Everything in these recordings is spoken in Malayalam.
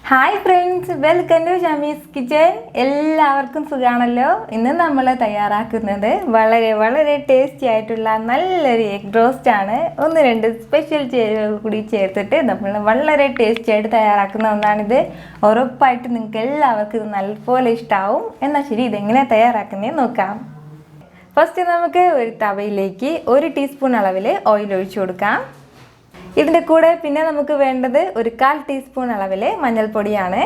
Hi friends, welcome to Shamees kitchen. എല്ലാവർക്കും സുഖമാണല്ലോ. ഇന്ന് നമ്മൾ തയ്യാറാക്കുന്നത് വളരെ ടേസ്റ്റി ആയിട്ടുള്ള നല്ലൊരു എഗ് റോസ്റ്റ് ആണ്. 1-2 സ്പെഷ്യൽ ചേരുവകൾ കൂടി ചേർത്തിട്ട് നമ്മൾ വളരെ ടേസ്റ്റി ആയിട്ട് തയ്യാറാക്കുന്ന ഒന്നാണിത്. ഉറപ്പായിട്ട് നിങ്ങൾക്ക് എല്ലാവർക്കും ഇത് നല്ലപോലെ ഇഷ്ടമാവും. എന്നാൽ ശരി, ഇതെങ്ങനെയാണ് തയ്യാറാക്കുന്നത് നോക്കാം. ഫസ്റ്റ് നമുക്ക് ഒരു തവയിലേക്ക് 1 ടീസ്പൂൺ അളവിൽ ഓയിൽ ഒഴിച്ചു കൊടുക്കാം. ഇതിൻ്റെ കൂടെ പിന്നെ നമുക്ക് വേണ്ടത് ഒരു 1/4 ടീസ്പൂൺ അളവിൽ മഞ്ഞൾപ്പൊടിയാണ്.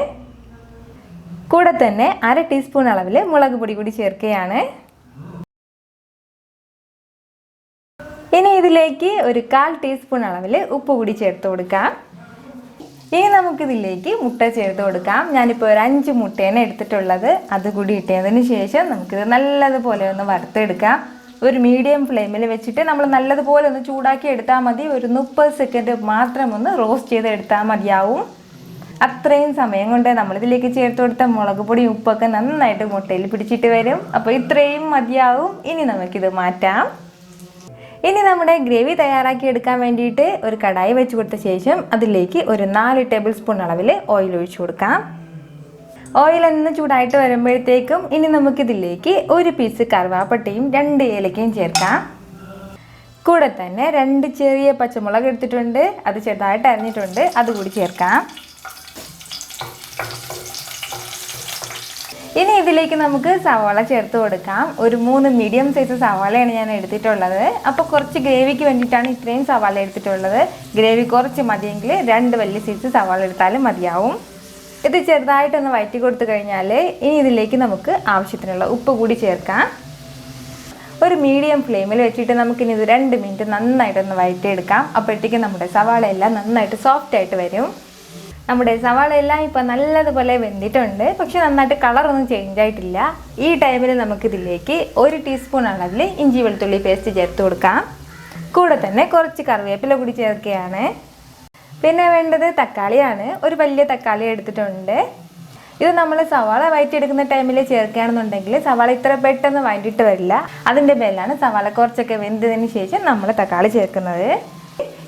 കൂടെ തന്നെ 1/2 ടീസ്പൂൺ അളവിൽ മുളക് പൊടി കൂടി ചേർക്കുകയാണ്. ഇനി ഇതിലേക്ക് ഒരു 1/4 ടീസ്പൂൺ അളവിൽ ഉപ്പ് കൂടി ചേർത്ത് കൊടുക്കാം. ഇനി നമുക്കിതിലേക്ക് മുട്ട ചേർത്ത് കൊടുക്കാം. ഞാനിപ്പോൾ ഒരു 5 മുട്ടയാണ് എടുത്തിട്ടുള്ളത്. അതുകൂടി ഇട്ടതിന് ശേഷം നമുക്കിത് നല്ലതുപോലെ ഒന്ന് വറുത്തെടുക്കാം. ഒരു മീഡിയം ഫ്ലെയിമിൽ വെച്ചിട്ട് നമ്മൾ നല്ലതുപോലെ ഒന്ന് ചൂടാക്കി എടുത്താൽ മതി. ഒരു 30 സെക്കൻഡ് മാത്രം ഒന്ന് റോസ്റ്റ് ചെയ്തെടുത്താൽ മതിയാവും. അത്രയും സമയം കൊണ്ട് നമ്മളിതിലേക്ക് ചേർത്ത് കൊടുത്ത മുളക് പൊടിയും ഉപ്പൊക്കെ നന്നായിട്ട് മുട്ടയിൽ പിടിച്ചിട്ട് വരും. അപ്പോൾ ഇത്രയും മതിയാവും. ഇനി നമുക്കിത് മാറ്റാം. ഇനി നമ്മുടെ ഗ്രേവി തയ്യാറാക്കി എടുക്കാൻ വേണ്ടിയിട്ട് ഒരു കടായി വെച്ച് കൊടുത്ത ശേഷം അതിലേക്ക് ഒരു 4 ടേബിൾ സ്പൂൺ അളവിൽ ഓയിൽ ഒഴിച്ചു കൊടുക്കാം. ഓയിൽ ഒന്ന് ചൂടായിട്ട് വരുമ്പോഴത്തേക്കും ഇനി നമുക്കിതിലേക്ക് ഒരു പീസ് കറുവാപ്പട്ടയും 2 ഏലക്കയും ചേർക്കാം. കൂടെ തന്നെ 2 ചെറിയ പച്ചമുളക് എടുത്തിട്ടുണ്ട്, അത് ചെറുതായിട്ട് അരിഞ്ഞിട്ടുണ്ട്, അതുകൂടി ചേർക്കാം. ഇനി ഇതിലേക്ക് നമുക്ക് സവാള ചേർത്ത് കൊടുക്കാം. ഒരു 3 മീഡിയം സൈസ് സവാളയാണ് ഞാൻ എടുത്തിട്ടുള്ളത്. അപ്പോൾ കുറച്ച് ഗ്രേവിക്ക് വേണ്ടിയിട്ടാണ് ഇത്രയും സവാള എടുത്തിട്ടുള്ളത്. ഗ്രേവി കുറച്ച് മതിയെങ്കിൽ 2 വലിയ സൈസ് സവാള എടുത്താലും മതിയാവും. ഇത് ചെറുതായിട്ടൊന്ന് വഴറ്റി കൊടുത്തു കഴിഞ്ഞാൽ ഇനി ഇതിലേക്ക് നമുക്ക് ആവശ്യത്തിനുള്ള ഉപ്പ് കൂടി ചേർക്കാം. ഒരു മീഡിയം ഫ്ലെയിമിൽ വെച്ചിട്ട് നമുക്കിനി ഇത് 2 മിനിറ്റ് നന്നായിട്ടൊന്ന് വഴറ്റിയെടുക്കാം. അപ്പോഴത്തേക്കും നമ്മുടെ സവാള എല്ലാം നന്നായിട്ട് സോഫ്റ്റ് ആയിട്ട് വരും. നമ്മുടെ സവാള എല്ലാം ഇപ്പോൾ നല്ലതുപോലെ വെന്തിട്ടുണ്ട്, പക്ഷെ നന്നായിട്ട് കളറൊന്നും ചേഞ്ച് ആയിട്ടില്ല. ഈ ടൈമിൽ നമുക്കിതിലേക്ക് 1 ടീസ്പൂൺ അളവിൽ ഇഞ്ചി വെളുത്തുള്ളി പേസ്റ്റ് ചേർത്ത് കൊടുക്കാം. കൂടെ തന്നെ കുറച്ച് കറിവേപ്പില കൂടി ചേർക്കുകയാണ്. പിന്നെ വേണ്ടത് തക്കാളിയാണ്. ഒരു വലിയ തക്കാളി എടുത്തിട്ടുണ്ട്. ഇത് നമ്മൾ സവാള വഴറ്റിയെടുക്കുന്ന ടൈമിൽ ചേർക്കുകയാണെന്നുണ്ടെങ്കിൽ സവാള ഇത്ര പെട്ടെന്ന് വഴറ്റിയിട്ട് വരില്ല. അതിൻ്റെ മേലാണ് സവാള കുറച്ചൊക്കെ വെന്തതിന് ശേഷം നമ്മൾ തക്കാളി ചേർക്കുന്നത്.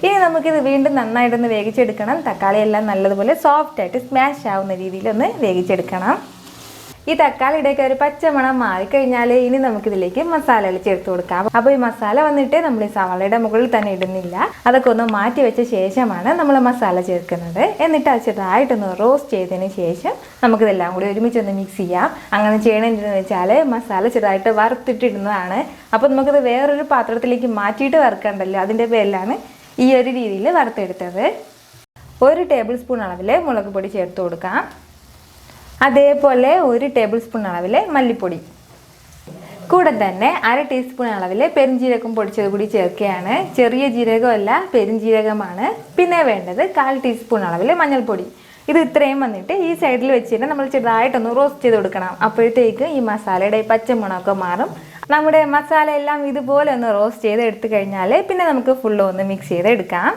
ഇനി നമുക്കിത് വീണ്ടും നന്നായിട്ടൊന്ന് വേവിച്ചെടുക്കണം. തക്കാളിയെല്ലാം നല്ലതുപോലെ സോഫ്റ്റായിട്ട് സ്മാഷ് ആവുന്ന രീതിയിലൊന്ന് വേവിച്ചെടുക്കണം. ഈ തക്കാളിയുടെയൊക്കെ ഒരു പച്ചമണം മാറിക്കഴിഞ്ഞാൽ ഇനി നമുക്കിതിലേക്ക് മസാലകൾ ചേർത്ത് കൊടുക്കാം. അപ്പോൾ ഈ മസാല വന്നിട്ട് നമ്മൾ ഈ സവാളയുടെ മുകളിൽ തന്നെ ഇടുന്നില്ല. അതൊക്കെ ഒന്ന് മാറ്റി വെച്ച ശേഷമാണ് നമ്മൾ മസാല ചേർക്കുന്നത്. എന്നിട്ട് അത് ചെറുതായിട്ടൊന്ന് റോസ്റ്റ് ചെയ്തതിന് ശേഷം നമുക്കിതെല്ലാം കൂടി ഒരുമിച്ചൊന്ന് മിക്സ് ചെയ്യാം. അങ്ങനെ ചെയ്യണമെന്ന് വെച്ചാൽ മസാല ചെറുതായിട്ട് വറുത്തിട്ടിടുന്നതാണ്. അപ്പോൾ നമുക്കിത് വേറൊരു പാത്രത്തിലേക്ക് മാറ്റിയിട്ട് വറുക്കണ്ടല്ലോ, അതിൻ്റെ പേരിലാണ് ഈ ഒരു രീതിയിൽ വറുത്തെടുത്തത്. 1 ടേബിൾ സ്പൂൺ അളവിൽ മുളക് പൊടി ചേർത്ത് കൊടുക്കാം. അതേപോലെ 1 ടേബിൾ സ്പൂൺ അളവിൽ മല്ലിപ്പൊടി, കൂടെ തന്നെ 1/2 ടീസ്പൂൺ അളവിൽ പെരുംജീരകം പൊടിച്ചത് കൂടി ചേർക്കുകയാണ്. ചെറിയ ജീരകമല്ല, പെരുംജീരകമാണ്. പിന്നെ വേണ്ടത് 1/4 ടീസ്പൂൺ അളവിൽ മഞ്ഞൾപ്പൊടി. ഇത് ഇത്രയും വന്നിട്ട് ഈ സൈഡിൽ വെച്ചിട്ട് നമ്മൾ ചെറുതായിട്ടൊന്ന് റോസ്റ്റ് ചെയ്ത് കൊടുക്കണം. അപ്പോഴത്തേക്ക് ഈ മസാലയുടെ പച്ചമുളകൊക്കെ മാറും. നമ്മുടെ മസാല എല്ലാം ഇതുപോലെ ഒന്ന് റോസ്റ്റ് ചെയ്ത് എടുത്തു കഴിഞ്ഞാൽ പിന്നെ നമുക്ക് ഫുള്ള് ഒന്ന് മിക്സ് ചെയ്ത് എടുക്കാം.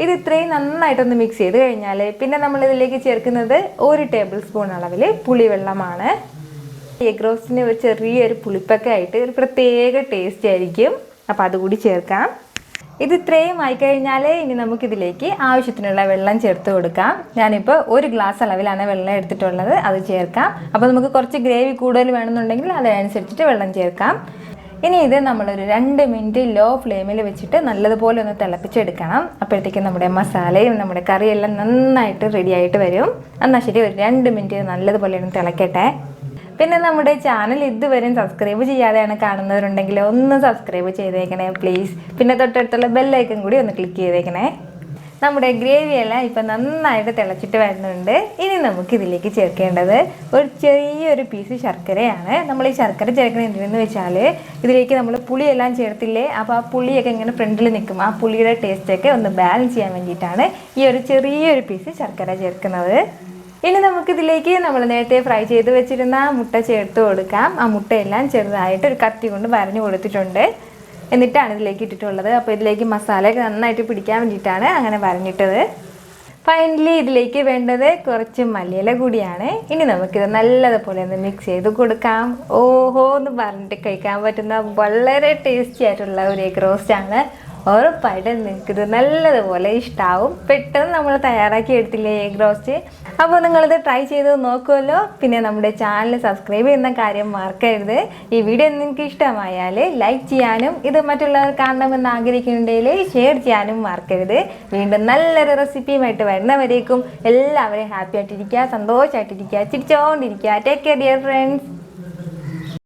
ഇത് ഇത്രയും നന്നായിട്ടൊന്ന് മിക്സ് ചെയ്ത് കഴിഞ്ഞാൽ പിന്നെ നമ്മളിതിലേക്ക് ചേർക്കുന്നത് 1 ടേബിൾ സ്പൂൺ അളവിൽ പുളിവെള്ളമാണ്. എഗ് റോസ്റ്റിന് ഒരു ചെറിയൊരു പുളിപ്പൊക്കെ ആയിട്ട് ഒരു പ്രത്യേക ടേസ്റ്റ് ആയിരിക്കും. അപ്പോൾ അതുകൂടി ചേർക്കാം. ഇത് ഇത്രയും ആയിക്കഴിഞ്ഞാൽ ഇനി നമുക്കിതിലേക്ക് ആവശ്യത്തിനുള്ള വെള്ളം ചേർത്ത് കൊടുക്കാം. ഞാനിപ്പോൾ 1 ഗ്ലാസ് അളവിലാണ് വെള്ളം എടുത്തിട്ടുള്ളത്, അത് ചേർക്കാം. അപ്പോൾ നമുക്ക് കുറച്ച് ഗ്രേവി കൂടുതൽ വേണമെന്നുണ്ടെങ്കിൽ അതനുസരിച്ചിട്ട് വെള്ളം ചേർക്കാം. ഇനി ഇത് നമ്മളൊരു 2 മിനിറ്റ് ലോ ഫ്ലെയിമിൽ വെച്ചിട്ട് നല്ലതുപോലെ ഒന്ന് തിളപ്പിച്ചെടുക്കണം. അപ്പോഴത്തേക്കും നമ്മുടെ മസാലയും നമ്മുടെ കറിയെല്ലാം നന്നായിട്ട് റെഡി ആയിട്ട് വരും. എന്നാൽ ശരി, ഒരു 2 മിനിറ്റ് നല്ലതുപോലെ ഒന്ന് തിളക്കട്ടെ. പിന്നെ നമ്മുടെ ചാനൽ ഇതുവരെ സബ്സ്ക്രൈബ് ചെയ്യാതെയാണ് കാണുന്നവരുണ്ടെങ്കിൽ ഒന്ന് സബ്സ്ക്രൈബ് ചെയ്തേക്കണേ പ്ലീസ്. പിന്നെ തൊട്ടടുത്തുള്ള ബെല്ലൈക്കൺ കൂടി ഒന്ന് ക്ലിക്ക് ചെയ്തേക്കണേ. നമ്മുടെ ഗ്രേവിയെല്ലാം ഇപ്പം നന്നായിട്ട് തിളച്ചിട്ട് വരുന്നുണ്ട്. ഇനി നമുക്കിതിലേക്ക് ചേർക്കേണ്ടത് ഒരു ചെറിയൊരു പീസ് ശർക്കരയാണ്. നമ്മൾ ഈ ശർക്കര ചേർക്കുന്നത് എന്തിനെന്ന് വെച്ചാൽ ഇതിലേക്ക് നമ്മൾ പുളിയെല്ലാം ചേർത്തില്ലേ, അപ്പോൾ ആ പുളിയൊക്കെ ഇങ്ങനെ ഫ്രണ്ടിൽ നിൽക്കും. ആ പുളിയുടെ ടേസ്റ്റൊക്കെ ഒന്ന് ബാലൻസ് ചെയ്യാൻ വേണ്ടിയിട്ടാണ് ഈ ഒരു ചെറിയൊരു പീസ് ശർക്കര ചേർക്കുന്നത്. ഇനി നമുക്കിതിലേക്ക് നമ്മൾ നേരത്തെ ഫ്രൈ ചെയ്ത് വെച്ചിരുന്ന മുട്ട ചേർത്ത് കൊടുക്കാം. ആ മുട്ടയെല്ലാം ചെറുതായിട്ട് ഒരു കത്തി കൊണ്ട് വരഞ്ഞു കൊടുത്തിട്ടുണ്ട്. എന്നിട്ടാണ് ഇതിലേക്ക് ഇട്ടിട്ടുള്ളത്. അപ്പോൾ ഇതിലേക്ക് മസാലയൊക്കെ നന്നായിട്ട് പിടിക്കാൻ വേണ്ടിയിട്ടാണ് അങ്ങനെ വരഞ്ഞിട്ടത്. ഫൈനലി ഇതിലേക്ക് വേണ്ടത് കുറച്ച് മല്ലിയില കൂടിയാണ്. ഇനി നമുക്കിത് നല്ലതുപോലെ ഒന്ന് മിക്സ് ചെയ്ത് കൊടുക്കാം. ഓഹോ എന്ന് പറഞ്ഞിട്ട് കഴിക്കാൻ പറ്റുന്ന വളരെ ടേസ്റ്റി ആയിട്ടുള്ള ഒരു എഗ് റോസ്റ്റാണ്. ഉറപ്പായിട്ടും നിങ്ങൾക്ക് ഇത് നല്ലതുപോലെ ഇഷ്ടമാവും. പെട്ടെന്ന് നമ്മൾ തയ്യാറാക്കി എടുത്തില്ലേ എഗ് റോസ്റ്റ്. അപ്പോൾ നിങ്ങളിത് ട്രൈ ചെയ്ത് നോക്കുമല്ലോ. പിന്നെ നമ്മുടെ ചാനൽ സബ്സ്ക്രൈബ് ചെയ്യുന്ന കാര്യം മറക്കരുത്. ഈ വീഡിയോ നിങ്ങൾക്ക് ഇഷ്ടമായാൽ ലൈക്ക് ചെയ്യാനും ഇത് മറ്റുള്ളവർ കാണണമെന്ന് ആഗ്രഹിക്കുന്നുണ്ടെങ്കിൽ ഷെയർ ചെയ്യാനും മറക്കരുത്. വീണ്ടും നല്ലൊരു റെസിപ്പിയുമായിട്ട് വരുന്നവരേക്കും എല്ലാവരെയും ഹാപ്പി ആയിട്ടിരിക്കുക, സന്തോഷമായിട്ടിരിക്കുക, ചിരിച്ചോണ്ടിരിക്കുക. Take care dear friends.